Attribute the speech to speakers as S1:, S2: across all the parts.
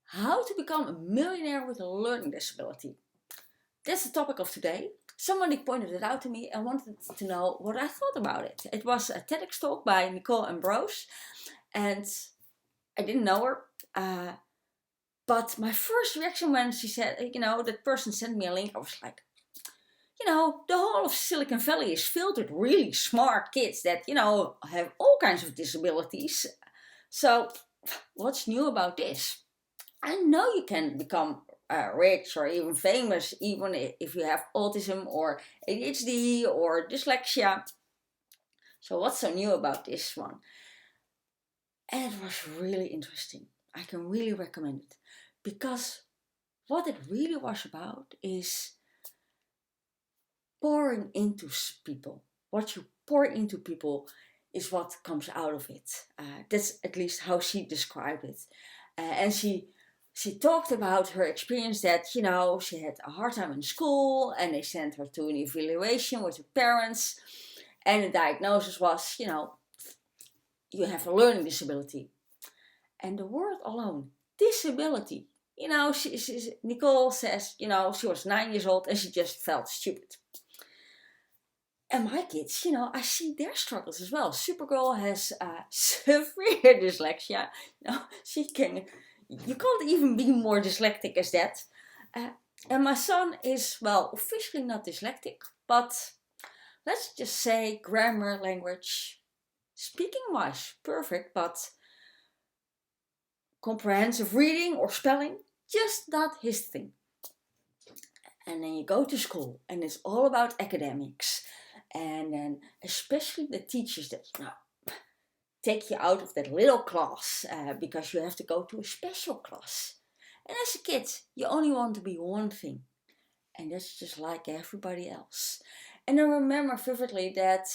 S1: How to become a millionaire with a learning disability. That's the topic of today. Somebody pointed it out to me and wanted to know what I thought about it. It was a TEDx talk by Nicole Ambrose, and I didn't know her. But my first reaction when she said, that person sent me a link, I was like, the whole of Silicon Valley is filled with really smart kids that, have all kinds of disabilities. So, what's new about this? I know you can become rich or even famous, even if you have autism or ADHD or dyslexia. So, what's so new about this one? And it was really interesting. I can really recommend it because what it really was about is pouring into people. What you pour into people is what comes out of it. That's at least how she described it. And she talked about her experience that, she had a hard time in school and they sent her to an evaluation with her parents. And the diagnosis was, you have a learning disability. And the word alone, disability, Nicole says, she was 9 years old and she just felt stupid. And my kids, I see their struggles as well. Supergirl has severe dyslexia. You can't even be more dyslexic as that. And my son is, well, officially not dyslexic, but let's just say grammar, language, speaking wise, perfect, but comprehensive reading or spelling, just not his thing. And then you go to school and it's all about academics. And then especially the teachers that, take you out of that little class because you have to go to a special class. And as a kid, you only want to be one thing. And that's just like everybody else. And I remember vividly that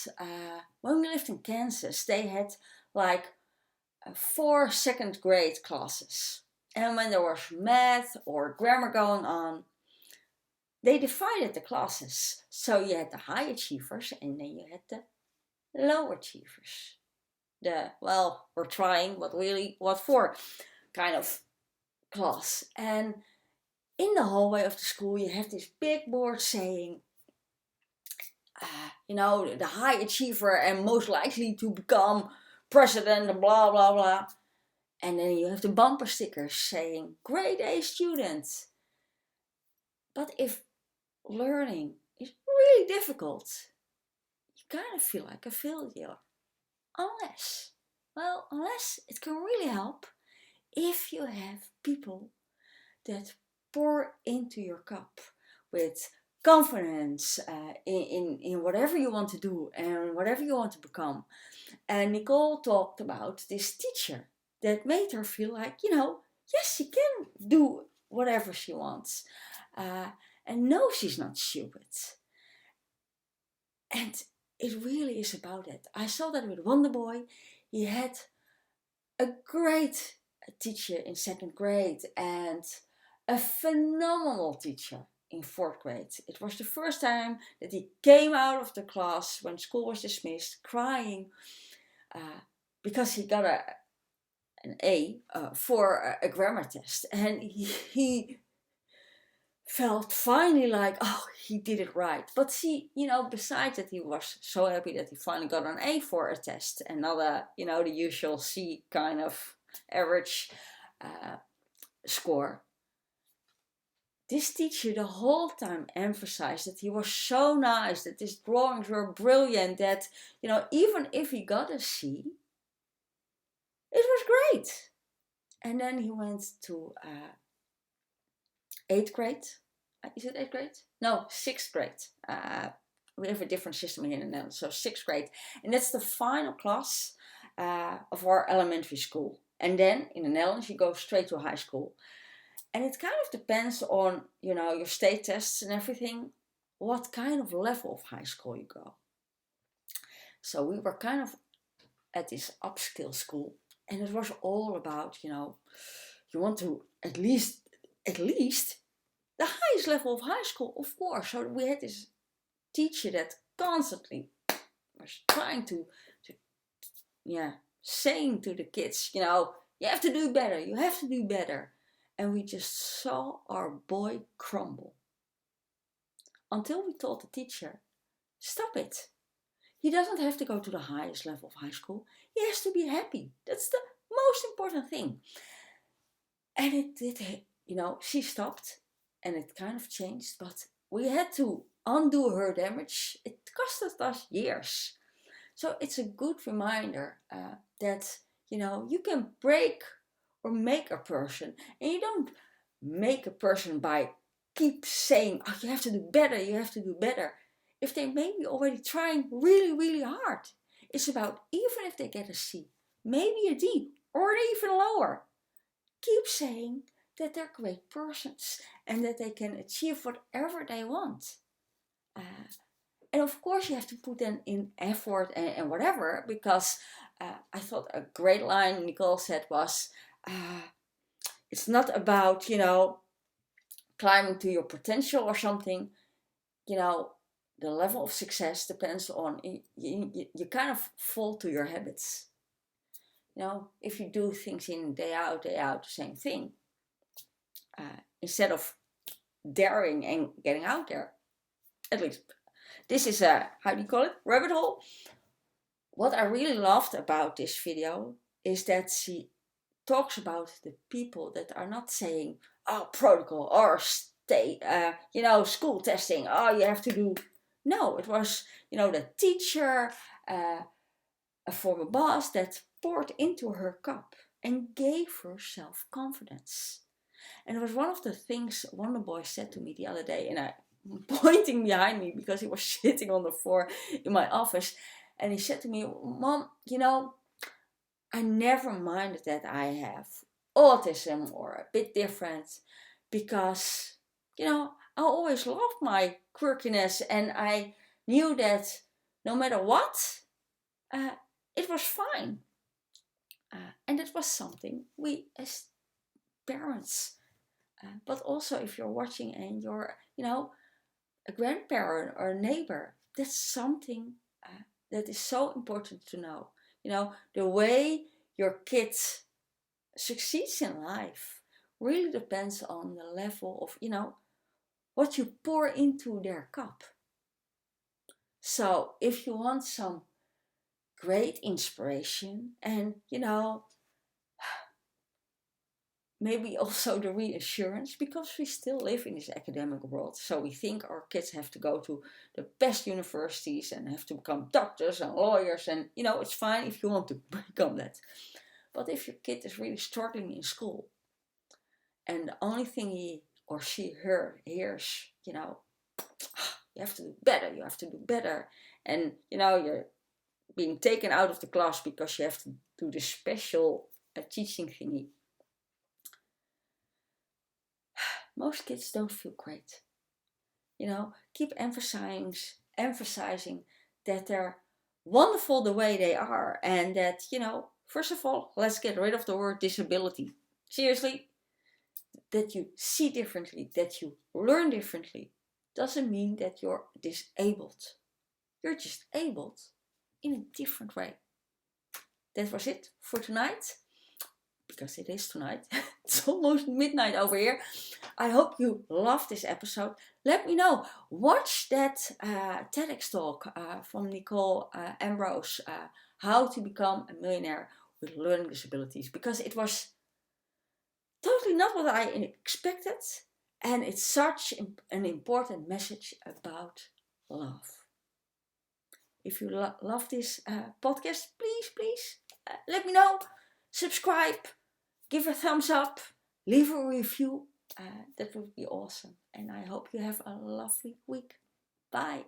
S1: when we lived in Kansas, they had like 4 second grade classes. And when there was math or grammar going on, they divided the classes. So you had the high achievers and then you had the low achievers. We're trying, but really, what for kind of class. And in the hallway of the school, you have this big board saying, the high achiever and most likely to become president and blah, blah, blah. And then you have the bumper stickers saying, grade A student. But if learning is really difficult, you kind of feel like a failure. Unless it can really help if you have people that pour into your cup with confidence in whatever you want to do and whatever you want to become. And Nicole talked about this teacher that made her feel like, yes, she can do whatever she wants. And no, she's not stupid. And it really is about it. I saw that with Wonderboy. He had a great teacher in 2nd grade and a phenomenal teacher in 4th grade. It was the first time that he came out of the class when school was dismissed, crying because he got an A for a grammar test. And he felt finally like, oh, he did it right. But see, besides that, he was so happy that he finally got an A for a test and not the usual C kind of average score. This teacher the whole time emphasized that he was so nice, that his drawings were brilliant, that, even if he got a C, it was great. And then he went to 8th grade. Is it 8th grade? No, 6th grade. We have a different system here in the Netherlands, so 6th grade. And that's the final class of our elementary school. And then in the Netherlands, you go straight to high school. And it kind of depends on, your state tests and everything, what kind of level of high school you go. So we were kind of at this upskill school. And it was all about, you want to at least the highest level of high school, of course. So we had this teacher that constantly was trying to saying to the kids, you have to do better, you have to do better. and we just saw our boy crumble. Until we told the teacher, stop it. He doesn't have to go to the highest level of high school. He has to be happy. That's the most important thing. And it did, she stopped and it kind of changed, but we had to undo her damage. It costed us years. So it's a good reminder that, you can break or make a person. And you don't make a person by keep saying, oh, you have to do better, you have to do better. If they may be already trying really, really hard. It's about, even if they get a C, maybe a D, or even lower, keep saying that they're great persons and that they can achieve whatever they want. And of course you have to put in effort and whatever, because I thought a great line Nicole said was, it's not about, climbing to your potential or something. The level of success depends on, you kind of fall to your habits. If you do things in day out, the same thing, instead of daring and getting out there, at least this is a, how do you call it, rabbit hole. What I really loved about this video is that she talks about the people that are not saying, oh, protocol or state, school testing, oh, you have to do. No, it was, the teacher, a former boss that poured into her cup and gave her self-confidence. And it was one of the things one of the boys said to me the other day, and I pointing behind me because he was sitting on the floor in my office, and he said to me, Mom, I never minded that I have autism or a bit different, because I always loved my quirkiness, and I knew that no matter what, it was fine. And it was something we as parents, but also if you're watching and you're, a grandparent or a neighbor, that's something that is so important to know. The way your kid succeeds in life really depends on the level of, what you pour into their cup. So if you want some great inspiration and, maybe also the reassurance, because we still live in this academic world. So we think our kids have to go to the best universities and have to become doctors and lawyers. And, it's fine if you want to become that. But if your kid is really struggling in school and the only thing he or she hears, you have to do better, you have to do better. And, you're being taken out of the class because you have to do the special teaching thingy. Most kids don't feel great. Keep emphasizing that they're wonderful the way they are, and that, first of all, let's get rid of the word disability. Seriously, that you see differently, that you learn differently, doesn't mean that you're disabled. You're just abled in a different way. That was it for tonight. Because it is tonight. It's almost midnight over here. I hope you loved this episode. Let me know. Watch that TEDx talk from Nicole Ambrose. How to become a millionaire with learning disabilities. Because it was totally not what I expected. And it's such an important message about love. If you love this podcast, please let me know. Subscribe. Give a thumbs up, leave a review, that would be awesome. And I hope you have a lovely week. Bye.